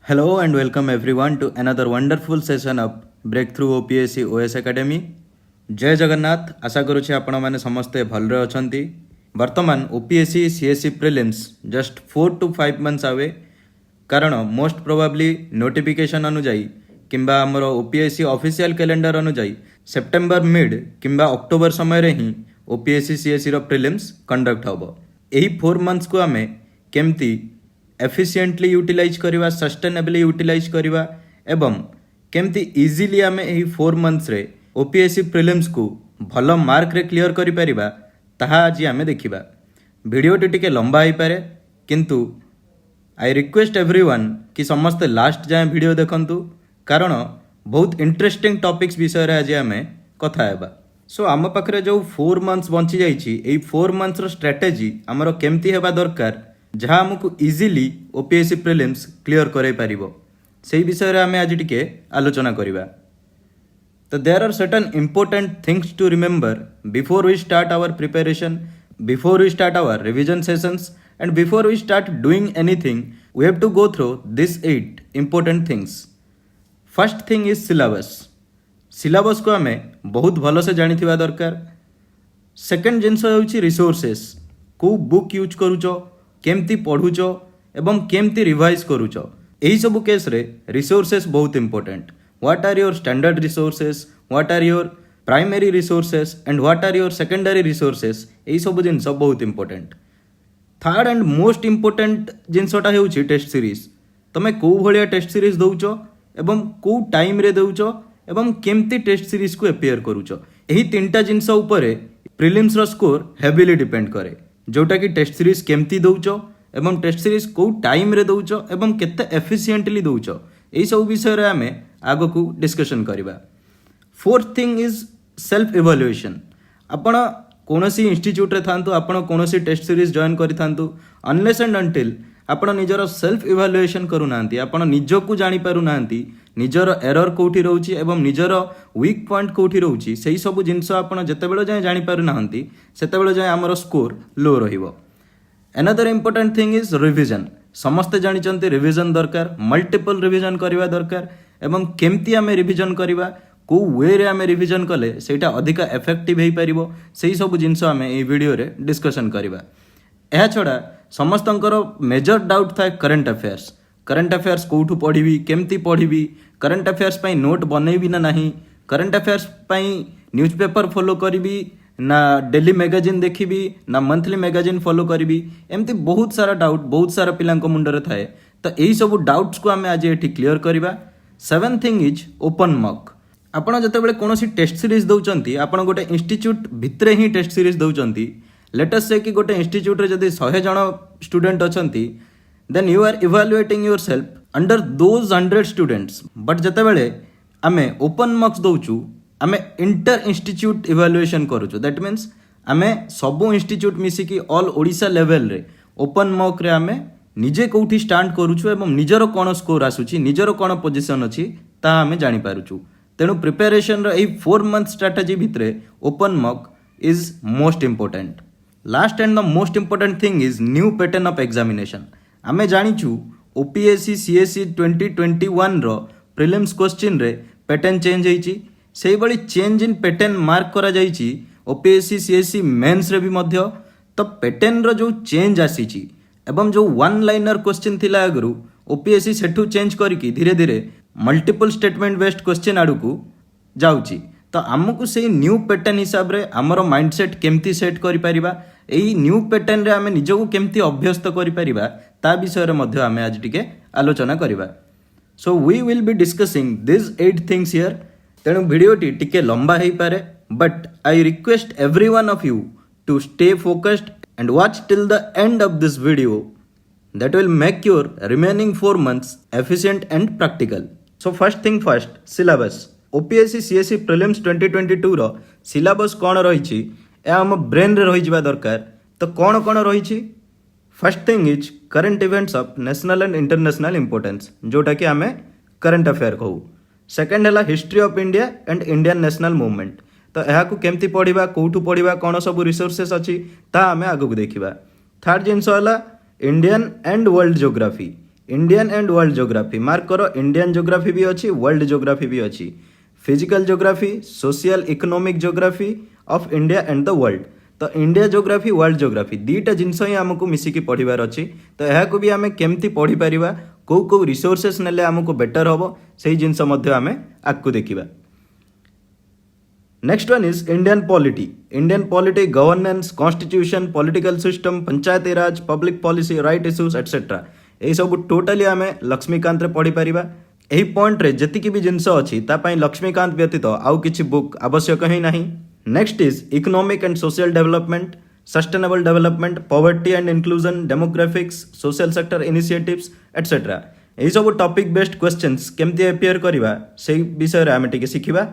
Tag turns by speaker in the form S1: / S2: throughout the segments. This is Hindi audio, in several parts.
S1: Hello and welcome everyone to another wonderful session of Breakthrough OPSC OS Academy. जय जगन्नाथ आशा करुच्छे आपण मैंने समस्ते भलरे अछंती वर्तमान OPSC CSC prelims just 4 to 5 months आवे कारण मोस्ट प्रोबाब्ली नोटिफिकेशन अनुजाई किंबा आमर OPSC ऑफिशियल कैलेंडर अनुजाई सेप्टेम्बर मिड किंबा अक्टोबर समय रे ही OPSC CSC रो प्रिलिम्स कंडक्ट हबो। एही 4 months को आमे केमती एफिशिएंटली यूटिलाइज करवा सस्टेनेबली यूटिलाइज करवा एवं केमती इजीली आमे एही 4 months रे OPSC प्रिलिम्स को भल मार्क रे क्लियर करि परिबा ताहा आज आमे देखिबा। वीडियोटी टिके लंबा होई पारे किंतु आई रिक्वेस्ट एवरीवन कि समस्ते लास्ट जाए वीडियो देखंतु कारण बहुत इंटरेस्टिंग टॉपिक्स विषय रे आज आमे कथा हेबा। सो आम पाखरे जो 4 months बंची जाइछि एही 4 months रो स्ट्रेटजी हमरो केमती हेबा दरकार जहाँ आमको इजिली OPSC प्रिलिम्स क्लियर कराई पारिबो सेही विषय रे आमे आज टिके आलोचना करिबा। तो there are certain important things to remember before we start our preparation, before we start our revision sessions and before we start doing anything we have to go through this 8 important things. First thing is syllabus. Syllabus को आमे बहुत भल से जानिथिबा दरकार। सेकंड जिंस होउछि रिसोर्सेस, को बुक यूज करूचो, केमती पढ़ुच एवं केमती रिवाइज करूच यही सब केस रे रिसोर्सेस बहुत important. What are your standard resources, what are your primary resources and what are your secondary resources यही सब जिनस बहुत important. Third and most important जिनसटा हेउछि टेस्ट सीरीज। तमे को भलिया टेस्ट सीरीज दउच एवं को टाइम रे दउच एवं केमती टेस्ट सीरीज को अपियर करूच यही तीनटा जिनस उपरे प्रिलिम्स रो स्कोर हेवीली डिपेंड करे। जोटा कि टेस्ट सीरीज केमती दउच एवं टेस्ट सीरीज को टाइम रे दउच एवं केते एफिशिएंटली दउच एही सब विषय रे आमे आगो को डिस्कशन करिबा। Fourth thing is self evaluation. आपण कोनोसी इंस्टीट्यूट रे थांतु, आपण कोनोसी टेस्ट सीरीज जॉइन करि थांतु, अनलेस एंड अनटिल आपण निजर सेल्फ इवैल्यूएशन करू नांती, आपण निजको जानि पारु नांती, निजर एरर कोठी रहउची एवं निजर वीक पॉइंट कोठी रहउची सेही सब जिंस आपण जतेबेले जाय जानि पारु नांती सेतेबेले जाय हमर स्कोर लो रहिबो। Another important thing is revision. समस्ते जानिचंती रिविजन दरकार, मल्टीपल रिविजन करिवा दरकार एवं केमती आमे रिविजन करिवा, को वे रे आमे रिविजन कले सेटा अधिक इफेक्टिव हेई परिबो सेही सब जिंस आमे ए वीडियो रे डिस्कशन करिवा। एहा छडा समस्तंकर मेजर डाउट थाए करंट अफेयर्स। करंट अफेयर्स कोठू पढ़ी, केमती पढ़ी, करंट अफेयर्स पाई नोट बनैबी ना नहीं, करंट अफेयर्स पाई न्यूज़पेपर फॉलो करी ना डेली मैगजीन देखी ना मंथली मैगजीन फॉलो करी, एमती बहुत सारा डाउट बहुत सारा पिलांको मुंडरे थाए। तो यही सब डाउट्स को आमे आज एठी क्लियर करिबा। Seventh thing is open mock. आपण जतेबेले कोनोसी टेस्ट सीरीज दउचंती, आपण गोटे इंस्टीट्यूट भितरे ही टेस्ट सीरीज दउचंती, लेट अस से कि गोटे इंस्टीट्यूट रे जदी 100 जण student अछंती then you are evaluating yourself under those 100 students, but जतेबेले आमे ओपन मार्क्स दउचु आमे इंटर इंस्टीट्यूट इवैल्यूएशन करूचु। दैट मीन्स आमे सबो इंस्टीट्यूट मिसी कि ऑल ओडिशा लेवल रे ओपन मार्क रे आमे निजे कोठी स्टांड करूचु एवं निजरो कोन स्कोर आसुची, निजरो कोन पोजीशन अछि ता आमे जानि पारुचु। तेनु प्रिपरेशन रो एही 4 month स्ट्रेटजी भितरे open mark is most important. Last and the most important thing is new pattern of examination. आमे जानिचु OPSC CSC 2021 रो प्रिलिम्स क्वेश्चन रे पैटर्न चेंज होईची, सेही बड़ी चेंज इन पैटर्न मार्क करा जाईची OPSC CSC मेंस रे भी मध्य। तो पैटर्न रो जो चेंज आसीची एवं जो वन लाइनर क्वेश्चन थिला आगरु OPSC सेठू चेंज करिकी धीरे धीरे मल्टीपल स्टेटमेंट बेस्ड क्वेश्चन आडू को जाउची। तो आमको से न्यू पैटर्न हिसाब रे हमर माइंडसेट केमती सेट करि परिबा, एई न्यू पैटर्न रे आमे निजको केमती अभ्यस्त करि परिबा ता विषय रे मध्य आमे आज टिके आलोचना करिबा। So we will be discussing this 8 things here. तेणु वीडियोटी टिके लंबा हेई पारे, but I request every one of you to stay focused and watch till the end of this video. That will make your remaining 4 months efficient and practical. So first thing first, syllabus. OPSC CSC prelims 2022 रो सिलेबस कोन रहिछि ए हम ब्रेन रे रहि जिबा दरकार। तो कोन कोन रहिछि? First thing is current events of national and international importance, जोटा कि आमे करंट अफेयर कहू। सेकंड हला history of India and Indian national movement. तो एहा को केमती पढ़िबा, कोठू पढ़िबा, कोन सब रिसोर्सेस अछि ता आमे आगु देखिबा। थर्ड जिंस हला Indian and world geography. Indian and world geography mark करो इंडियन ज्योग्राफी भी अच्छी वर्ल्ड ज्योग्राफी भी अच्छी physical geography social economic geography of India and the world तो इंडिया ज्योग्राफी वर्ल्ड ज्योग्राफी दुईटा जिनस ही आमको मिसिकी पढ़िबार अच्छी तो यह भी आम केमती पढ़ी पारिबा कौ रिसोर्सेस नेले आमको बेटर हम से जिनस आम आगू देखा next one is Indian polity governance constitution political system Panchayati Raj public policy right issues etcetera यही सब टोटाली आम लक्ष्मीकांत रे पढ़ी पारिबा एही पॉइंट रे जतिकी भी जिनस अच्छी तापाई लक्ष्मीकांत व्यतीत आउ किछि बुक आवश्यक ही नहीं next is economic and social development sustainable development poverty and inclusion demographics social sector initiatives etcetera यही सब टॉपिक बेस्ड क्वेश्चंस केमती अपियर करबा से विषय रे आमे टिके सिखिबा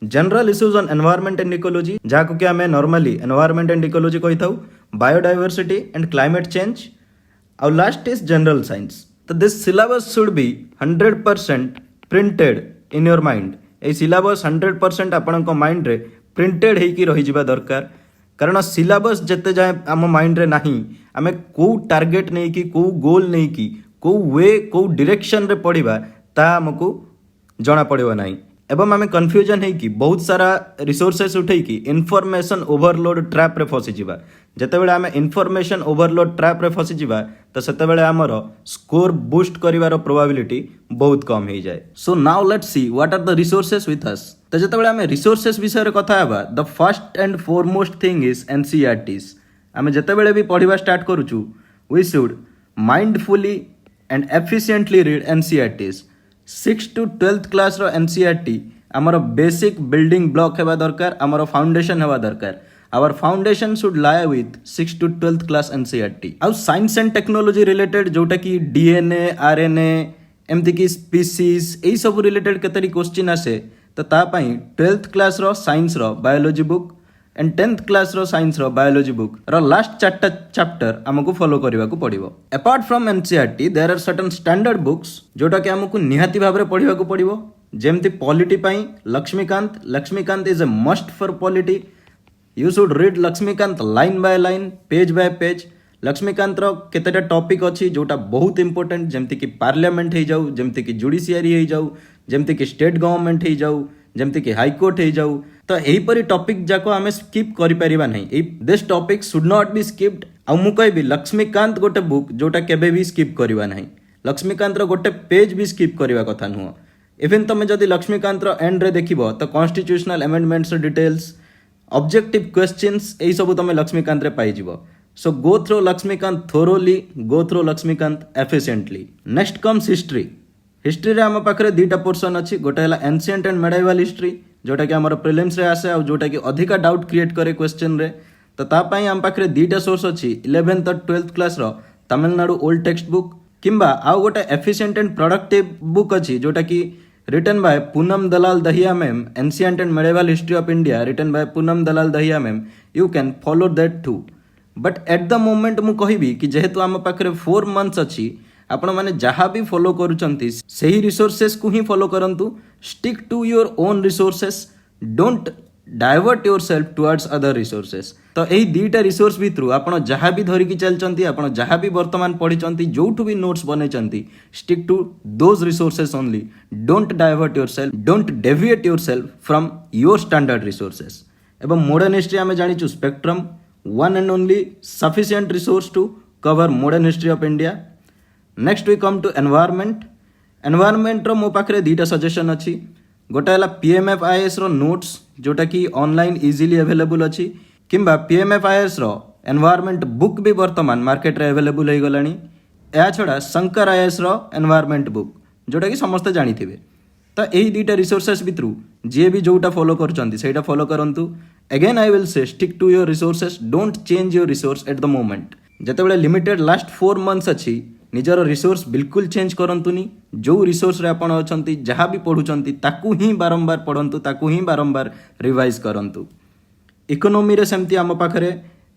S1: general issues on environment and ecology जहाँ कि आम नॉर्मली एनवायरनमेंट एंड इकोलॉजी कही था बायोडायवर्सिटी एंड क्लाइमेट चेंज और लास्ट इज जनरल साइंस तो this syllabus should be 100% printed in your mind ये सिलेबस 100% आपण माइंड रे प्रिंटेड होगी रही दरकार कारण सिलेबस जिते जाए आम माइंड रे नहीं आम कौ टार्गेट नहीं कि कौ गोल नहीं कि कौ वे कौ डायरेक्शन रे पढ़िबा ता हमको जना पड़िबो नहीं एवं आम कन्फ्यूजन है कि बहुत सारा रिसोर्सेस उठे कि इनफॉरमेशन ओवरलोड ट्रैप रे फसी जिबा जेतेबेले आम इनफॉरमेशन ओवरलोड ट्रैप रे फसी जिबा तो सेतेबेले आमर स्कोर बूस्ट करिवार प्रोबेबिलिटी बहुत कम हो जाए so now let's see what are the resources with us तो जेतेबेले आम रिसोर्सेस विषय रे कथा हेबा the first and foremost thing is NCERTs आम जेतेबेले भी पढ़िबा स्टार्ट करूछु we should mindfully and efficiently read NCERTs 6 to 12th class रो एनसीईआरटी आमर बेसिक बिल्डिंग ब्लॉक हेबा दरकार आमर फाउंडेशन हेबा दरकार our foundation should lie with 6 to 12th class NCERT आउ साइंस एंड टेक्नोलॉजी रिलेटेड जोटा कि डीएनए आरएनए एमती कि स्पीसीज एई सब रिलेटेड केतरी क्वेश्चन आसे तो ता पई 12th क्लास रो साइंस रो biology book and 10th class रो साइंस रो बायोलॉजी बुक रो लास्ट चारटा चैप्टर हमको फॉलो करबा को पड़िबो apart from NCERT there are certain standard books जोटा कि हमको निहाती भाबरे रे पढ़िबा को पड़िबो जेमती पॉलिटी पई Laxmikanth is a must for polity you should read Laxmikanth line by line page by page Laxmikanth रो केतेटा टॉपिक अछि जोटा बहुत इंपोर्टेंट जेमती कि पार्लियामेंट हे जाऊ जेमती कि जुडिशियरी हे जाऊ जेमती कि स्टेट गवर्नमेंट हे जाऊ जेमती कि हाईकोर्ट हे जाऊ तो यहीपरी टॉपिक जाको आम स्किप करि परिबा नहीं this topic should not be skipped आ मु कहबी लक्ष्मीकांत गोटे बुक जोटा केबे भी स्किप करिबा नहीं लक्ष्मीकांत रो गोटे पेज भी स्किप करिबा कथा नुह इवन तुम जदि लक्ष्मीकांत रो एंड रे देखिबो तो constitutional amendments details objective questions एई सब तुम लक्ष्मीकांत रे पाई जिवो so go through Laxmikanth thoroughly go through Laxmikanth efficiently next comes history रे आम पाखरे दुईटा पोर्सन अच्छी गोटे है एनसिएंट एंड मेडाइवल हिस्ट्री जोटा कि आमर प्रिलिम्स रे आसे और जोटा कि अधिका डाउट क्रिएट करे क्वेश्चन रे तो तापाई आम पाखरे दुईटा सोर्स अच्छी 11th और 12th क्लास रो तमिलनाडु ओल्ड टेक्स्ट बुक किंबा आउ गोटे एफिशिएंट एंड प्रोडक्टिव बुक अच्छी जोटा कि written by Poonam Dalal Dahiya ma'am ancient and medieval history of India written by Poonam Dalal Dahiya ma'am you can follow that too but at the moment मु कहबी कि जेहेतु आम पाखरे 4 months अच्छी आपण माने जहाँ भी फॉलो करूचंती सही रिसोर्सेस को ही फॉलो करंतु stick to your own resources don't divert yourself towards other resources तो यही दुईटा रिसोर्स भितर आपण जहाँ भी धरिकी चलचंती आपण जहाँ भी वर्तमान पढ़ी जोठू भी नोट्स बनई stick to those resources only don't divert yourself don't deviate yourself from your standard resources एवं मॉडर्न हिस्ट्री आम जानी Spectrum one and only sufficient resource to cover modern history of India next we come to environment रो मो पाखरे दुईटा सजेशन अच्छी गोटे है PMFIS रो नोट्स जोटा कि ऑनलाइन इजीली अवेलेबल अच्छी किंबा PMFIS रो एनवायरनमेंट बुक भी वर्तमान मार्केट रे अवेलेबल हो गलानी या छड़ा शंकर IAS रो एनवायरनमेंट बुक जोटा कि समस्ते जानी थे तो यही दुईटा रिसोर्सेस भितर जी भी जोटा फॉलो कर फॉलो करंतु again I will say stick to your resources don't change your resource at the moment जेतेबेले लिमिटेड लास्ट 4 months अच्छी निजर रिसोर्स बिल्कुल चेंज करंतुनी जो रिसोर्स रे आपण अछंती जहाँ भी पढ़ुचंती ताकू ही बारंबार पढ़ंतु ताकू ही बारंबार रिवाइज करंतु इकोनॉमी रे सेमती आम पाखरे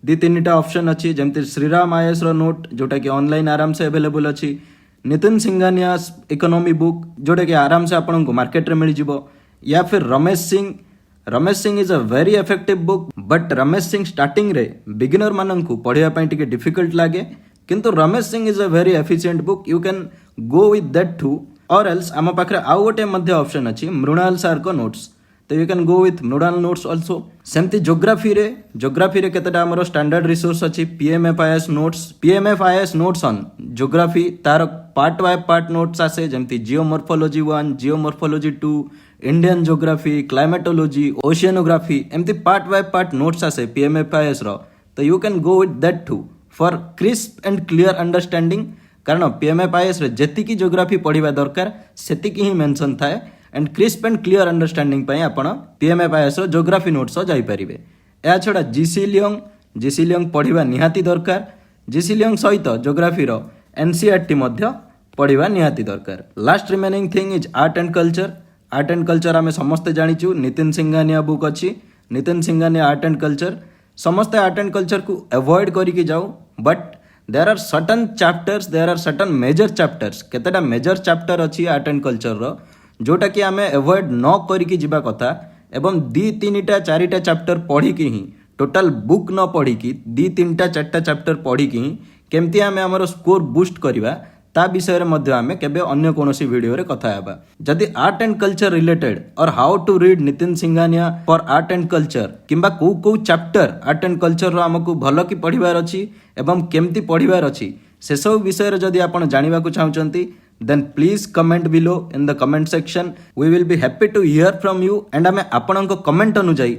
S1: 2-3टा ऑप्शन अच्छी जमती श्रीराम IAS रो नोट जोटा कि ऑनलाइन आराम से अवेलेबल अच्छी नितिन सिंघानिया इकोनॉमी बुक जोटा कि आराम से आपन को मार्केट रे मिल जिवो या फिर Ramesh Singh is a very effective book but Ramesh Singh starting रे बिगिनर मानन को पढ़िया पई टिके डिफिकल्ट लागे किंतु Ramesh Singh is a very efficient book you can go with that too or else आम पाखे आउ गोटे मध्य ऑप्शन अच्छी मृणाल सार को नोट्स तो you can go with Mrinal notes also सेमती जोग्राफी रे केतेटा हमर स्टैंडर्ड रिसोर्स अच्छी पीएमएफआईएस नोट्स ऑन जोग्राफी तार पार्ट बाय पार्ट नोट्स आसे जमती geomorphology 1 geomorphology 2 Indian geography climatology oceanography एमती पार्ट बाय पार्ट नोट्स आसे पीएमएफआईएस रो तो you can go with that too for crisp and clear understanding कारण पीएमएफआईएस रे जेतिकी जोग्राफी पढ़िबा दरकार सेतिकी ही मेंशन थाए and crisp and clear understanding पई आपण पीएमएफआईएस रो जोग्राफी नोट्स जाई परिबे या छडा जीसी लियोंग पढ़िबा निहाती दरकार जीसी लियोंग सहित जोग्राफी रो एनसीईआरटी मध्य पढ़िबा निहाती दरकार last remaining thing is art and culture आमे समस्ते जानिचु नितिन सिंघानिया बुक अच्छी Nitin Singhania art and culture समस्ते आर्ट एंड कल्चर को अवॉइड करिके जाऊ but there are certain chapters there are certain major chapters केतेटा मेजर चैप्टर अच्छी आर्ट एंड कल्चर रो जोटा कि आमे अवॉइड न करिके जिबा कथा एवं 2-3टा 4टा चैप्टर पढ़िकी ही टोटल बुक न पढ़िकी 2-3टा 4टा चैप्टर पढ़िकी ही केमती आमे हमर स्कोर बूस्ट करिबा ता विषय रे मध्य आमे केबे अन्य कोनोसी वीडियो रे कथा हेबा जदि आर्ट एंड कल्चर रिलेटेड और how to read Nitin Singhania for art and culture किंबा को चैप्टर आर्ट एंड कल्चर रो हमकु भलो की पढ़िबार अछि एवं केमती पढ़िबार अछि से सब विषय रे जदि आपण जानिबा को चाहउचंती then please comment below in the comment section we will be happy to hear from you and आमे आपणको कमेंट अनुजाई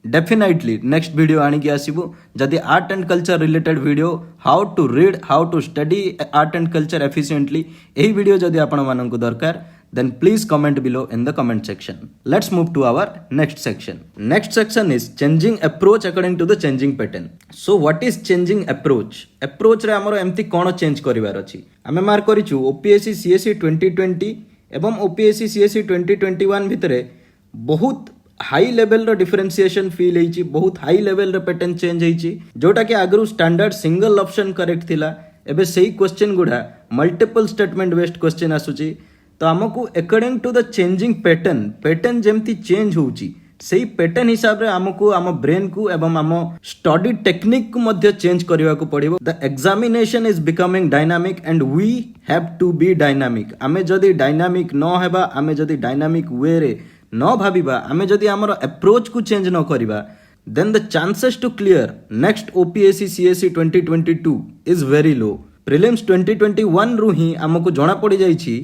S1: डेफिनेटली नेक्स्ट वीडियो आनी की आसीबो जदि art and culture related video how to read how to study art and culture efficiently एही वीडियो जदि आपण माननको दरकार then please comment below in the comment section. Let's move to our next section. Next section is changing approach according to the changing pattern. So what is changing approach? Approach रे हमरो एमती कोन चेंज करिवार अछि हमें मार्क करिछु ओपीएससी सीएससी 2020 एवं ओपीएससी सीएससी 2021 भितरे बहुत हाई लेवल रो डिफरेंशिएशन फील हेछि बहुत हाई लेवल रो पैटर्न चेंज हेछि जोटा कि आगरु स्टैंडर्ड सिंगल ऑप्शन करेक्ट थिला एबे सेही क्वेश्चन गुडा मल्टीपल स्टेटमेंट बेस्ड क्वेश्चन आसुची तो आमको according to the changing pattern जेमती चेंज होउची सेही पैटर्न हिसाब रे आमको आम ब्रेन को एवं आम स्टडी टेक्निक को मध्य चेंज करबा को पड़िबो the examination is becoming dynamic and we have to be dynamic आमे जदी डायनामिक न हेबा आमे जदी डायनामिक वे रे न भाबिबा आमे जदी हमर अप्रोच को चेंज न करबा then the chances to clear next OPSC CSC 2022 is very low prelims 2021 रु ही हमको जणा पड़ी जाईची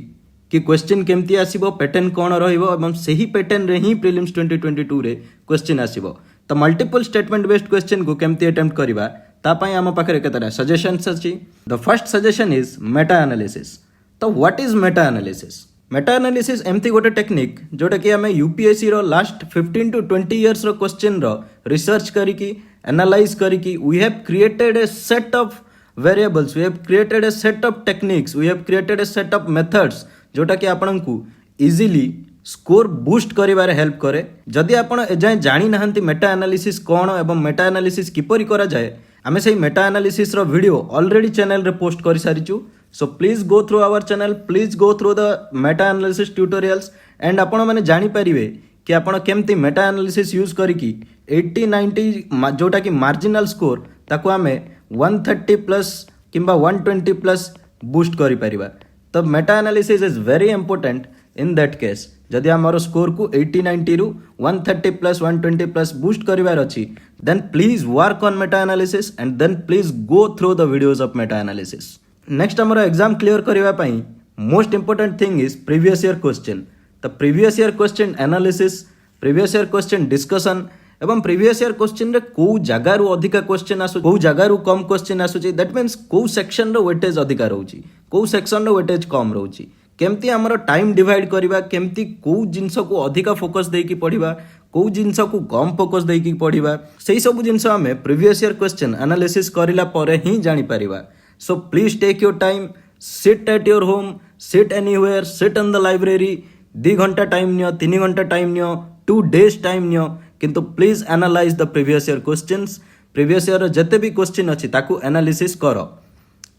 S1: कि क्वेश्चन केमती आसीबो पैटर्न कोन रहइबो एवं सही पैटर्न रे ही प्रीलिम्स 2022 रे क्वेश्चन आसीबो तो मल्टीपल स्टेटमेंट बेस्ड क्वेश्चन को केमती अटेम्प्ट करबा ता पई हम पाखरे केतरा सजेशंस अछि the first suggestion is meta analysis तो व्हाट इज मेटा एनालिसिस एमती गोटे टेक्निक जोटा कि हमें यूपीएससी रो लास्ट 15 to 20 इयर्स रो क्वेश्चन रो रिसर्च करिकी एनालाइज करिकी we have created a set of variables we have created a set of techniques we have created a set of methods जोटा कि आपण को इजीली स्कोर बूस्ट करिवारे हेल्प करे जदि आपण एजाय जानि नाहंती मेटा एनालिसिस कोन एवं मेटा एनालिसिस किपरि करा जाय आमे सेही मेटा एनालिसिस रो वीडियो ऑलरेडी चैनल रे पोस्ट करि सारिचु so please go through our channel please go through the meta analysis tutorials and आपण माने जानि परिबे कि आपण केमती मेटा एनालिसिस यूज करिकी 80-90 जोटा कि मार्जिनल स्कोर ताको आमे 130 प्लस किंबा 120 प्लस बूस्ट करि परिबा तो Meta analysis is very important in that case जदि हमर स्कोर को 80-90 रु 130 प्लस 120 प्लस बूस्ट करिवार अछि then please work on meta analysis and then please go through the videos of meta analysis next हमर एग्जाम क्लियर करिवा पई most important thing is previous year question तो previous year question analysis previous year question discussion एवं प्रीवियस ईयर क्वेश्चन रे को जगह रु अधिक क्वेश्चन आसु को जगह रु कम क्वेश्चन आसुची दैट मींस को सेक्शन रो वेटेज अधिक रहउची को सेक्शन रो वेटेज कम रहउची केमती हमर टाइम डिवाइड करिबा केमती को जिंस को अधिक फोकस देकी पढिबा को जिंस को कम फोकस देकी पढिबा सेही सब जिंस हमें प्रीवियस ईयर क्वेश्चन एनालिसिस करिला परे ही जानि परिबा so please take your time sit at your home sit anywhere sit in the library 2 घंटा टाइम नियो 3 घंटा टाइम नियो 2 days टाइम नियो किंतु please analyse the previous year questions previous year जते भी क्वेश्चन अछि ताकू एनालिसिस करो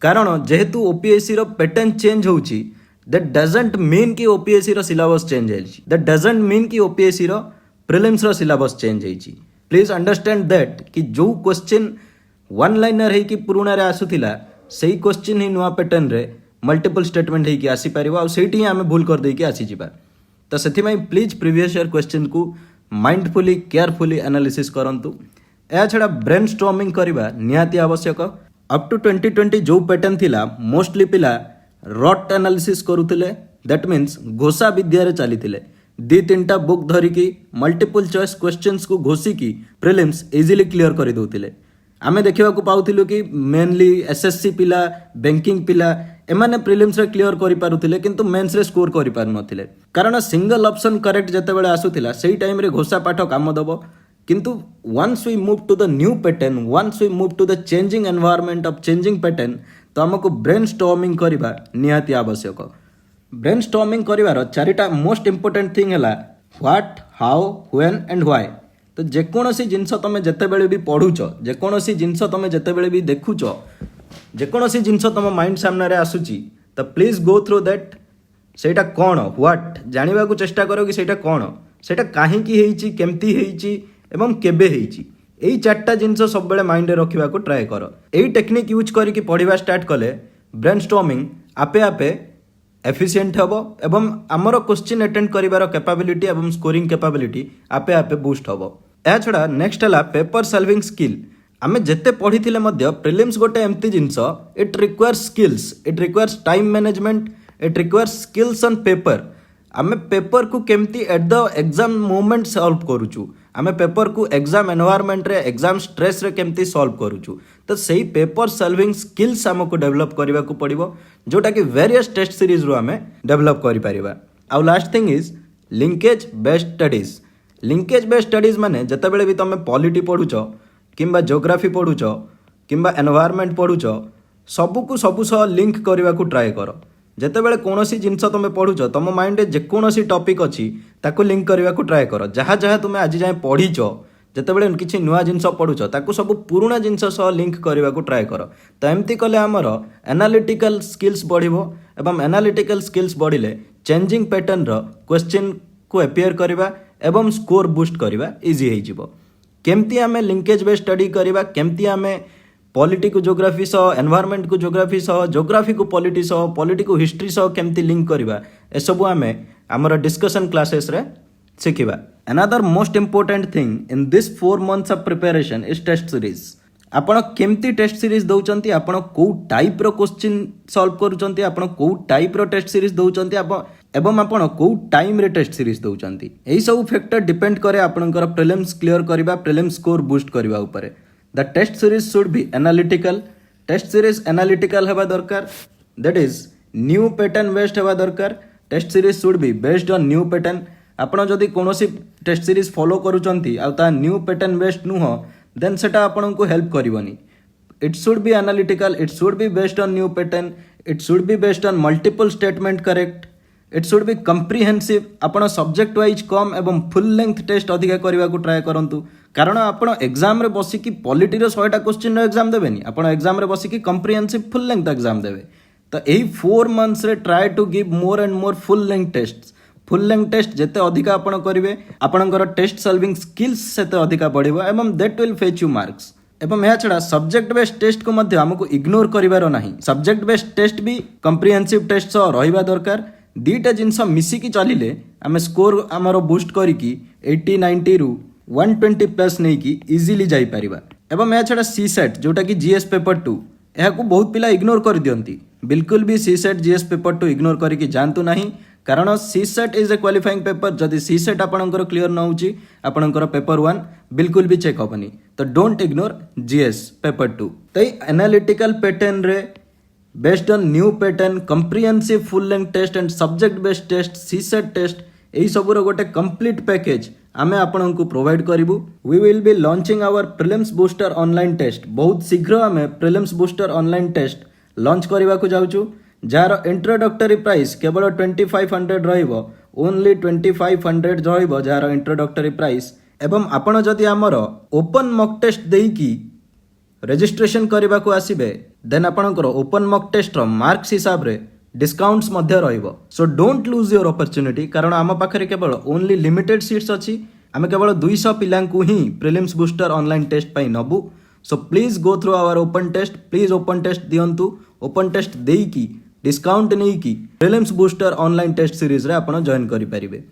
S1: कारण जेहेतु ओपीएससी रो पैटर्न चेंज होउची दैट डजंट मीन कि ओपीएससी रो सिलेबस चेंज हेछि दैट डजंट मीन कि ओपीएससी रो प्रीलिम्स रो सिलेबस चेंज हेछि प्लीज अंडरस्टैंड दैट कि जो क्वेश्चन वन लाइनर है कि पुराना रे आसुथिला सेही क्वेश्चन ही नुआ पैटर्न रे मल्टीपल स्टेटमेंट होगी आसीपर आईटी आम भूल कर देकी आसीजा तो से प्लीज प्रीवियस ईयर क्वेश्चन को माइंडफुली केयरफुली एनालिसिस करंतु या छड़ा ब्रेन स्टॉर्मिंग करवा निहाती आवश्यक अप टू 2020 जो पैटर्न थिला मोस्टली पिला रट एनालिसिस करुथिले दैट मीन्स घोषा विद्या रे चलीथिले दी तीनटा बुक धरिकी मल्टीपल चॉइस क्वेश्चंस को घोषिकी प्रिलिम्स इजीली क्लियर कर दउथिले आमे देखिबा को पाउथिलु कि मेनली एसएससी पिला बैंकिंग पिला एमाने प्रिलिम्स रे क्लियर करि पारुथिले किंतु मेंस रे स्कोर करि पारु नथिले कारण सिंगल ऑप्शन करेक्ट जते बेले आसुथिला सेही टाइम रे घोषा पाठ काम दबो किंतु once we move to the new pattern once we move to the changing environment of changing pattern तो हमको ब्रेन स्टॉर्मिंग करबा निहाती आवश्यक ब्रेन स्टॉर्मिंग करिवार चारिटा मोस्ट इंपोर्टेंट थिंग हैला what how when and why तो जेकोसी जिनस तुम जिते बड़े भी पढ़ुच जेकोसी जिनस तुम जिते बड़े भी देखुच जेकोसी जिनस तुम माइंड सामने आसूची तो प्लीज गो थ्रू दैट सेटा कौन व्हाट जानवा को चेष्टा करो कि सेटा कौन सेटा कहीं केमती होईची एवं केबे होईची एई चारटा जिनस सब बेले माइंड रे रखिबा को ट्राई करो एई टेक्निक यूज करके पढ़िबा स्टार्ट कले ब्रेन स्टॉर्मिंग आपे आपे एफिशिएंट हेबो एवं आमर क्वेश्चन अटेंड करिवार कैपेबिलिटी एवं स्कोरिंग कैपेबिलिटी आपे आपे बूस्ट हेबो या छड़ा नेक्स्ट है पेपर सॉल्विंग स्किल आमे जेते पढ़ी थिले मध्य प्रिलिम्स गोटे एमती जिनस it requires skills it requires time management it requires skills on paper आमे पेपर को केमती at the exam moment solve करूछु आमे पेपर को एग्जाम एनवायरनमेंट रे एग्जाम स्ट्रेस रे केमती सॉल्व करूछु तो सही पेपर सॉल्विंग स्किल्स हमको डेवलप करबा को पड़िबो जोटा कि वेरियस टेस्ट सीरीज रो आमे डेवलप करि परिबा आउ last thing is linkage based studies linkage based studies माने जते बेले भी तुम पॉलिटी पढ़ुच किंबा ज्योग्राफी पढ़ुच किंबा एनवायरनमेंट पढ़ुच सबू को सबू सह लिंक करबा को ट्राई करो जेते बेले कोनोसी जिनस तुम पढ़ुच तुम माइंड जेकोसी टॉपिक अच्छी ताको लिंक करबा को ट्राई करो जहाँ जहाँ तुम आज जाए पढ़ीच जेते बेले किसी नुआ जिनस पढ़ुच ताको सब पुराना जिनस सह लिंक करबा को ट्राई करो तो एमती कले आमर एनालिटिकल स्किल्स बढ़िबो एवं एनालिटिकल स्किल्स बढ़िले चेंजिंग पैटर्न रो क्वेश्चन को अपियर करबा एवं स्कोर बूस्ट करबा इजी हो जिवो केमती आमे लिंकेज बेस्ड स्टडी करबा केमती आमे पॉलिटी को ज्योग्राफी सह एनवायरनमेंट को ज्योग्राफी सह ज्योग्राफी को पॉलिटी को हिस्ट्री सह केमती लिंक करबा ए सब आमे हमर डिस्कशन क्लासेस रे सिखिबा another most important thing in this 4 months of preparation is test series आपण केमती टेस्ट सीरीज दउचंती आपण को टाइप रो क्वेश्चन सॉल्व करूचंती आपण को टाइप रो टेस्ट सीरीज दउचंती एवं आपण को टाइम रे टेस्ट सीरीज दउचंती एही सब फैक्टर डिपेंड करे आपनकर प्रीलिम्स क्लियर करबा प्रीलिम्स स्कोर बूस्ट करबा ऊपर the test series should be analytical test series analytical हेबा दरकार that is new pattern based हेबा दरकार test series should be based on new pattern आपण जदि कोनोसी टेस्ट सीरीज फॉलो करूचंती आ ता न्यू पैटर्न बेस्ड नुह देन सेटा आपण को हेल्प करिवनी it should be analytical it should be based on new pattern it should be based on multiple statement correct it should B comprehensive आपण सब्जेक्ट वाइज कम एवं फुल लेंथ टेस्ट अधिका करबा को ट्राई करंतु कारण आपण एग्जाम रे बसिकी पॉलिटी रो 100टा क्वेश्चन रो एग्जाम देबेनी आपण एग्जाम रे बसिकी कंप्रिहेंसिव फुल लेंथ एग्जाम देबे तो एही 4 months रे try to give more and more full length test जेते अधिका आपण करिवे आपणकर टेस्ट सॉल्विंग स्किल्स सेते अधिका बढ़िबो एवं that will fetch you marks एवं यह छड़ा सब्जेक्ट बेस्ड टेस्ट को मध्य हमको इग्नोर करिवार नाही सब्जेक्ट बेस्ड टेस्ट भी कंप्रिहेंसिव टेस्ट सह रहिबा दरकार दीटा जिनस मिसिकी चलिले आमे स्कोर आमर बूस्ट करिकी 80 90 रु 120 प्लस नहीं कि इजीली जाई परिबा एवं यह छड़ा सी सेट जोटा कि जीएस पेपर 2 यह को बहुत पिला इग्नोर कर दियंती बिल्कुल भी CSAT GS paper 2 ignore करिकी जानतु नाही कारण CSAT is a qualifying paper जदि सी सेट आपणकर क्लियर न होची आपणकर पेपर 1 बिल्कुल भी चेक होबनी तो डोंट इग्नोर जीएस पेपर 2 तै एनालिटिकल पैटर्न रे based on new pattern comprehensive full length test and subject based test CSAT test एही सबुर गोटे कंप्लीट पैकेज आमे आपण को प्रोवाइड करिवु we will be launching our prelims booster online test बहुत शीघ्र आमे prelims booster online test launch करबा को जाउछु जार इंट्रोडक्टरी प्राइस केवल 2500 रहिबो ओनली 2500 रहिबो जार इंट्रोडक्टरी प्राइस एवं आपण जदि हमर ओपन मॉक टेस्ट देकी रजिस्ट्रेशन करबा को आसीबे देन आपणकर ओपन मॉक टेस्ट रो मार्क्स हिसाब रे डिस्काउंट्स मध्य रहिबो so don't lose your opportunity कारण आम पाखरे केवल ओनली लिमिटेड सीट्स अछि आमे केवल 200 पिलां को ही प्रीलिम्स बूस्टर ऑनलाइन टेस्ट पई नबु so please go through our open test please open test दियंतु ओपन टेस्ट देकी डिस्काउंट नहीं कि prelims booster online test series रे आपण जॉइन करि परिबे।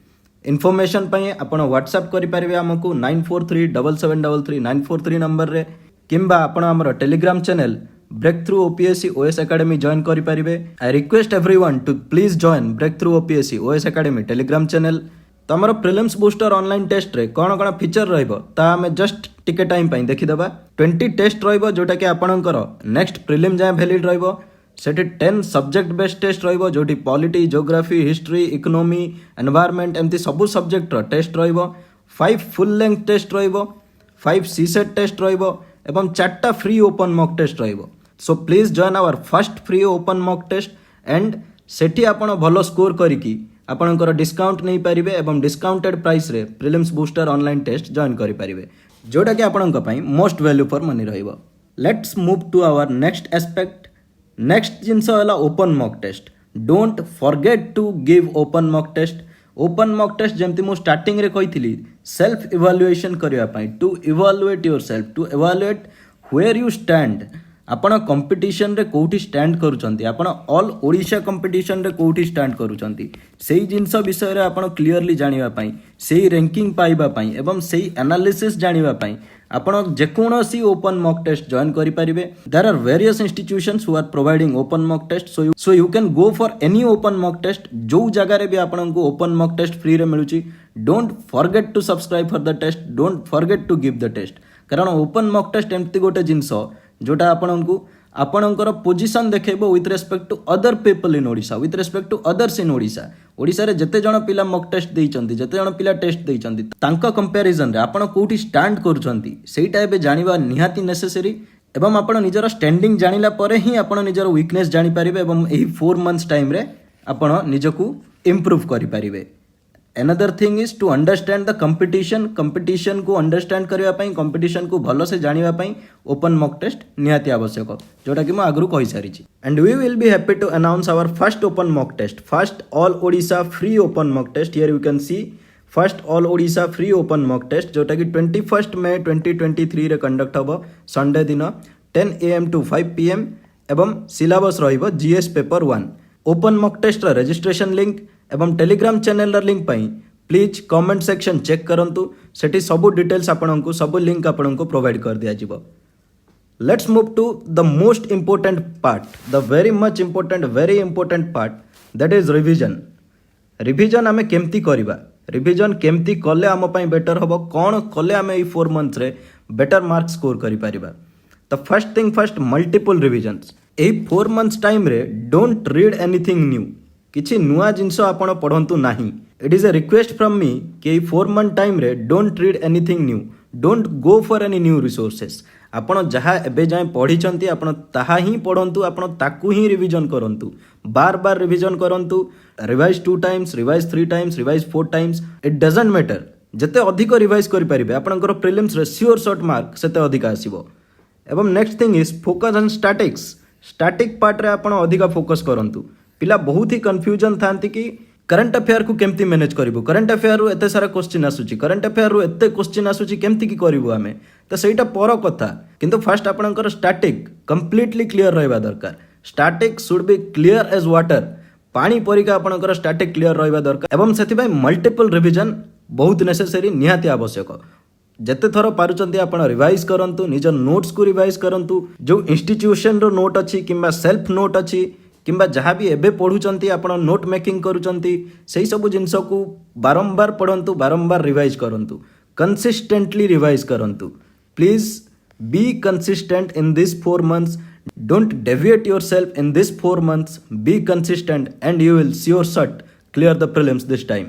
S1: इन्फॉर्मेशन पई आपण व्हाट्सएप करि परिबे हमकु 9437733943 नंबर रे किंबा आपण हमर Telegram channel break through OPSC OS academy join करि परिबे। I request everyone to please join break through OPSC OS academy Telegram channel. तो हमर प्रीलिम्स बूस्टर ऑनलाइन टेस्ट रे कोन कोन फीचर रहइबो ता हमें जस्ट टिके टाइम पई देखि देबा। 20 टेस्ट रहइबो जोटा कि आपणकर नेक्स्ट प्रीलिम जाय वैलिड रहइबो। सेठी 10 सब्जेक्ट बेस्ड टेस्ट रहइबो जोटी polity geography history economy environment एमती सबु सब्जेक्ट रो टेस्ट रहइबो। 5 फुल लेंथ टेस्ट रहइबो, 5 सीसेट टेस्ट रहइबो एवं 4टा फ्री ओपन मॉक टेस्ट रहइबो। So please join our first free open mock test and सेठी आपण भलो स्कोर करिकी आपणकर डिस्काउंट नहीं पारिबे एवं डिस्काउंटेड प्राइस रे prelims booster online test join करि पारिबे जोटा कि आपणक पई मोस्ट वैल्यू फॉर मनी रहइबो। Let's move to our next aspect. Next जिनस है open mock test. Don't forget to give open mock test. Open mock test जमती मु स्टार्टिंग रे कहिथिली सेल्फ इवैल्यूएशन करिया पई to evaluate yourself to evaluate where you stand. आपण कंपटीशन रे कोठी स्टैंड करूचंती, आपण ऑल ओडिशा कंपटीशन रे कोठी स्टैंड करूचंती सेही जिनस विषय रे आपण क्लियरली जानिबा पई सेही रैंकिंग पाइबा पई एवं सेही एनालिसिस जानिबा पई आपण जेकोनोसी ओपन मॉक टेस्ट जॉइन करि परिबे। There are various institutions who are providing open mock test so you can go for any open mock test जो जगह रे भी आपण को ओपन मॉक टेस्ट फ्री रे मिलुची। Don't forget to subscribe for the test, don't forget to give the test. कारण ओपन मॉक टेस्ट एमती गोटे जिनस जोटा आपणको आपणकर पोजिशन देखेबो with respect to other people in Odisha, with respect to others in Odisha. Odisha रे जते जण पिला मॉक टेस्ट देइचंती, जते जण पिला टेस्ट देइचंती तांका कंपैरिजन रे आपण कोठी स्टैंड करूचंती सेटा एबे जानिबा निहाती नेसेसरी। एवं आपण निजर स्टैंडिंग जानिला परे ही आपण निजर वीकनेस जानि पारिबे एवं एही 4 मंथ्स टाइम रे आपण निजकू इंप्रूव करि पारिबे। Another thing is to understand the competition को अंडरस्टैंड करबा पई कंपटीशन को भलो से जानिबा पई ओपन मॉक टेस्ट निहाती आवश्यक जोटा कि म आगरु कहि सारी छी। And we will be happy to announce our first open mock test, first all Odisha free open mock test. Here you can see first all Odisha free open mock test जोटा कि 21 मई 2023 रे कंडक्ट हबो संडे दिन 10 AM to 5 PM एवं सिलेबस रहिबो GS paper 1। Open mock test रा रजिस्ट्रेशन लिंक एवं टेलीग्राम चैनल लिंक पाई प्लीज कमेंट सेक्शन चेक करंतु सेठी सब डिटेल्स आपनको सब लिंक आपनको प्रोवाइड कर दिया जिवो। Let's move to the most important part, the very important part that is revision. Revision आमे केमती करिबा, रिवीजन केमती कले आम पई बेटर हबो, कोन कले आमे ई 4 मंथ्स रे बेटर मार्क स्कोर करि परिबा। The first thing first multiple revisions. एही 4 मंथ्स टाइम रे डोंट रीड एनीथिंग न्यू, किछि नुआ जिनस आपण पढंतु नाही। It is a request from me कि 4 मंथ टाइम रे don't read anything new, don't go for any new resources. आपण जहाँ एबे जाए पढ़ी आपण ताहा ही पढ़ंतु, आपण ताकू ही रिवीजन करंतु, बार बार रिवीजन करंतु। Revise 2 times, revise 3 times, revise 4 times, it doesn't matter. जते अधिक रिवाइज करि परिबे आपनकर प्रीलिम्स रे श्योर शॉर्ट मार्क सेते अधिक आसीबो। एवं next thing is focus on statics. Static part रे आपण अधिक फोकस करंतु। पिला बहुत ही कंफ्यूजन थांती कि करंट अफेयर को केमती मैनेज करिवो, करंट अफेयर रु एते सारा क्वेश्चन आसुची, करंट अफेयर रु एते क्वेश्चन आसुची केमती की करिवो आमे, तो सेटा पर कथा। किंतु फर्स्ट आपनकर स्टैटिक कंप्लीटली क्लियर रहबा दरकार। Static should be clear as water, पानी परिका आपनकर स्टैटिक क्लियर रहबा दरकार। एवं सेति भाई मल्टीपल रिवीजन बहुत नेसेसरी, निहाती आवश्यक। जते थर पारुचंती आपण रिवाइज करंतु, निज नोट्स को रिवाइज करंतु, जो इंस्टीट्यूशन रो नोट अछि किंबा सेल्फ नोट अछि किंबा जहाँ भी एबे पढ़ुचंती आपण नोट मेकिंग करूचंती सेही सब जिनस को बारंबार पढ़ंतु, बारंबार रिवाइज करंतु, कंसिस्टेंटली रिवाइज करंतु। Please be consistent in this 4 months, don't deviate yourself in this 4 months, be consistent and you will sure shot clear the prelims this time.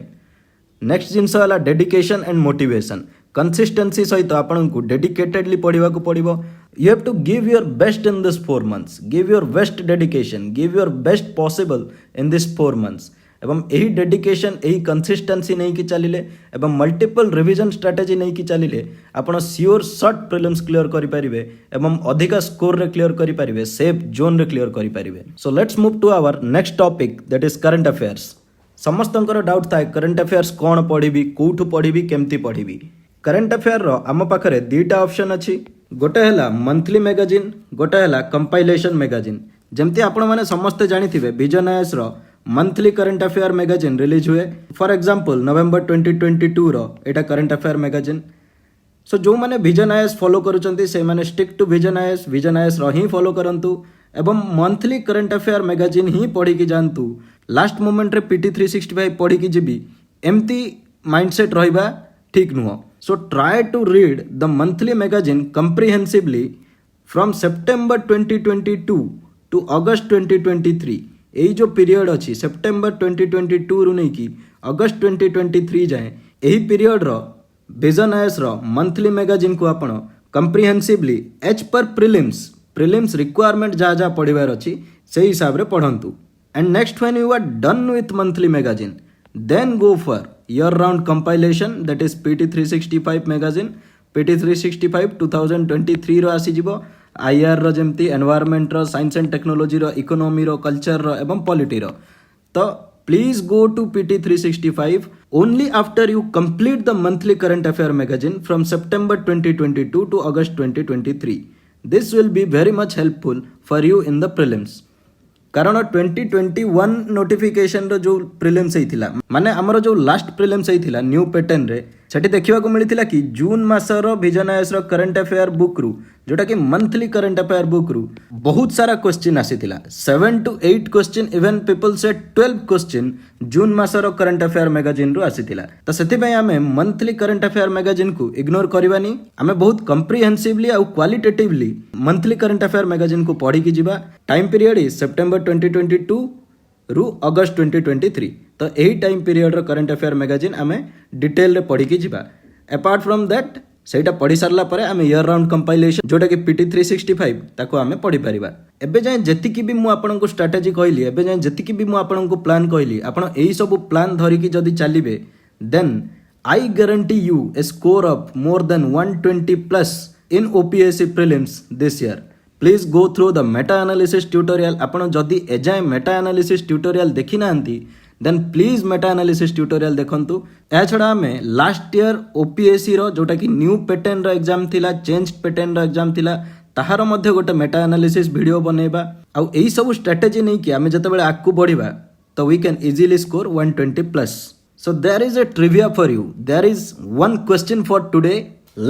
S1: Next जिनस वाला डेडिकेशन एंड मोटिवेशन। कंसिस्टेंसी सहित आपको डेडिकेटेडली पढ़ा को पड़ो। You have to give your best in this 4 months, give your best dedication, give your best possible in this 4 months. एवं यही डेडिकेशन यही कंसिस्टेंसी नहीं कि चलिले एवं मल्टीपल रिवीजन स्ट्रेटेजी नहीं कि चलिले आपण श्योर शॉर्ट प्रीलिम्स क्लियर करि परिबे एवं अधिका स्कोर रे क्लियर करि परिबे, सेफ जोन रे क्लियर करि परिबे। So let's move to our next topic that is current affairs. समस्तंकर डाउट थाए करंट अफेयर्स कौन पढ़ी, कौटू पढ़ी, केमती पढ़ी। करंट अफेयर रो आम पाखरे 2टा ऑप्शन अच्छी, गोटे है मंथली मैगजीन, गोटे है कंपाइलेशन मैगजीन। जमती आपण माने समस्त जानिथिबे विजन आईएएस रो monthly current affair magazine release हुए फॉर एग्जांपल नवेम्बर 2022 रो एटा करंट अफेयर मैगजीन सो जो मैंने विजन आईएएस फॉलो करूचंती से माने स्टिक टू विजन आईएएस रो ही फॉलो करंतु एवं मंथली करंट अफेयर मैगजीन ही पढ़ी की जानतु लास्ट मोमेंट रे पीटी 365 पढ़ी की जीबी एमती माइंडसेट रहिबा ठीक नुह so try to read the monthly magazine comprehensively from September 2022 to August 2023 यही जो पीरियड अच्छी सेप्टेम्बर 2022 रु नहीं कि अगस्त 2023 जाए यही पीरियड रो विजन आईएएस रो मंथली मैगजीन को आपण कंप्रिहेंसिवली एच पर प्रिलिम्स रिक्वायरमेंट जहाँ जहाँ पढ़ार अच्छी से हिसाब रे पढ़ंतु and next when you are done with monthly magazine then go for year round compilation that is PT 365 magazine PT 365 2023 रो आसी जिवो आईआर रो जेमती एनवायरनमेंट रो साइंस एंड टेक्नोलॉजी रो इकोनॉमी रो कल्चर रो एवं पॉलिटी रो तो please go to PT 365 only after you complete the monthly current affair magazine from September 2022 to August 2023 this will be very much helpful for you in the prelims कारण 2021 नोटिफिकेशन रो जो प्रिलिम्स होइथिला माने हमरो जो लास्ट प्रिलिम्स होइथिला न्यू पैटर्न रे सेठी देखिबा को मिलिथिला कि जून मासर विजन आईएएस रो करंट अफेयर बुक रु जोटा कि मंथली करंट अफेयर बुक रु बहुत सारा क्वेश्चन आसीथिला 7 to 8 क्वेश्चन इवन पीपल से 12 क्वेश्चन जून मासर करंट अफेयर मैगजीन रु आसीथिला त सेति पय आमे मंथली करंट अफेयर मैगजीन को इग्नोर करबानी आमे बहुत कंप्रिहेंसिवली आ qualitatively monthly current affair magazine को पढ़ी की जिबा टाइम पीरियड इज सेप्टेम्बर 2022 रु अगस्त 2023 तो यही टाइम पीरियड रो करंट अफेयर मैगजीन आमे डिटेल रे पढ़ी की जिबा अपार्ट फ्रॉम दैट सेटा पढ़ी सारला परे आमे ईयर राउंड कंपाइलेशन जोटा कि पीटी 365 ताको आमे पढ़ी परिबा एबे जाय जति भी मु आपन को स्ट्रेटजी कहली एबे जाय जति भी मु आपन को प्लान कहली आपन एही सब प्लान धरि की जदी चलिबे then I guarantee you a score of more than 120 plus in OPSC prelims this year please go through the meta analysis tutorial आपन जदी एजाय मेटा एनालिसिस ट्यूटोरियल देखि नांती then please meta analysis tutorial देखंतु ए छडा में लास्ट ईयर ओपीएससी रो जोटा कि न्यू पैटर्न रो एग्जाम थिला चेंज पैटर्न रो एग्जाम थिला ताहार मध्य गोटे मेटा एनालिसिस वीडियो बनेबा आ एही सब स्ट्रेटजी नै कि हमें जते बेले आकु बढ़िबा तो we can easily score 120 plus so there is a trivia for you there is one question for today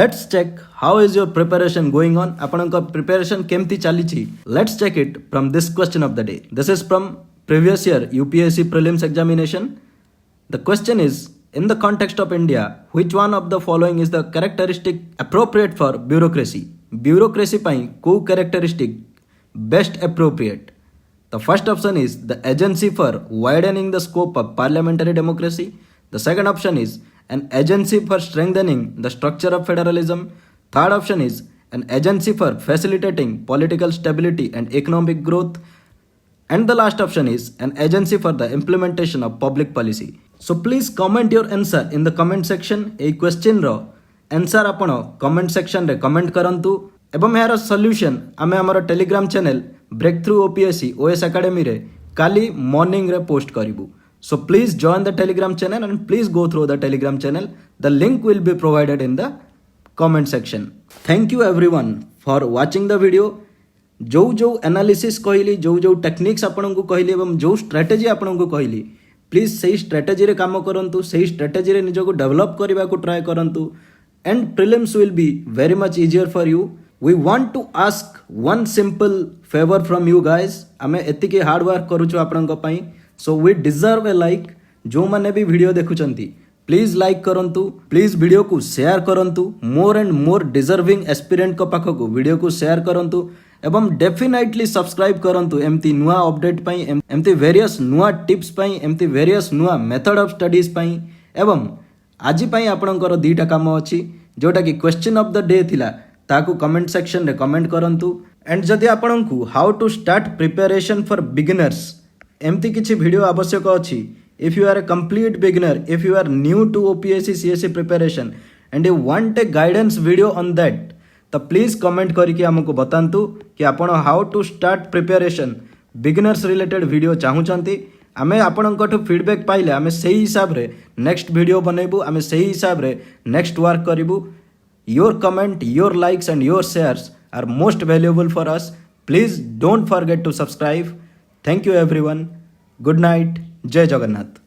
S1: let's check how is your preparation going on आपन का प्रिपरेशन केमती चली छी let's check it from this question of the day this is from previous year UPSC prelims examination. The question is, in the context of India, which one of the following is the characteristic appropriate for bureaucracy? Bureaucracy pai ko characteristic best appropriate? The first option is the agency for widening the scope of parliamentary democracy. The second option is an agency for strengthening the structure of federalism. Third option is an agency for facilitating political stability and economic growth. And the last option is an agency for the implementation of public policy. So please comment your answer in the comment section. A question रो answer आपण comment section रे comment करंतु एवं यार solution आमे हमर Telegram channel breakthrough OPSC OS academy रे काली मॉर्निंग रे post करिवु. So please join the telegram channel and please go through the telegram channel. The link will be provided in the comment section. Thank you everyone for watching the video. जो जो एनालिसिस कहली जो टेक्निक्स आपन को कहली एवं जो स्ट्रेटेजी आपन को कहली प्लीज सही स्ट्रेटेजी रे काम करंतु सही स्ट्रेटेजी रे निजो को डेवलप करबा को ट्राई करंतु and prelims will be very much easier for you. We want to ask one simple favour from you guys आमे एति के हार्ड वर्क करूछु आपन को पई so we deserve a like. जो माने भी वीडियो देखुचंती प्लीज लाइक करंतु प्लीज वीडियो को शेयर करंतु more and more deserving aspirant को पाख को वीडियो को शेयर करंतु एवं डेफिनेटली सब्सक्राइब करंतु एमती नुआ अपडेट पई एमती वेरियस नुआ टिप्स पई एमती वेरियस नुआ मेथड ऑफ स्टडीज पई एवं आज पई आपनकर दीटा काम अछि जोटा कि क्वेश्चन ऑफ द डे थिला ताकू कमेंट सेक्शन रे कमेंट करंतु एंड जदि आपनकू how to start preparation for beginners एमती किछि वीडियो आवश्यक अछि if you are a complete beginner if you are new to OPSC CSC preparation and you want a guidance video on that तो प्लीज कमेंट करके हमको बतांतु कि आपण how to start preparation beginners related video चाहूचंती आमे आपणकठु फीडबैक पाइले आमे सही हिसाब रे नेक्स्ट वीडियो बनेबू आमे सही हिसाब रे नेक्स्ट वर्क करिबू. Your comment your likes and your shares are most valuable for us. Please don't forget to subscribe. Thank you everyone. Good night. जय जगन्नाथ।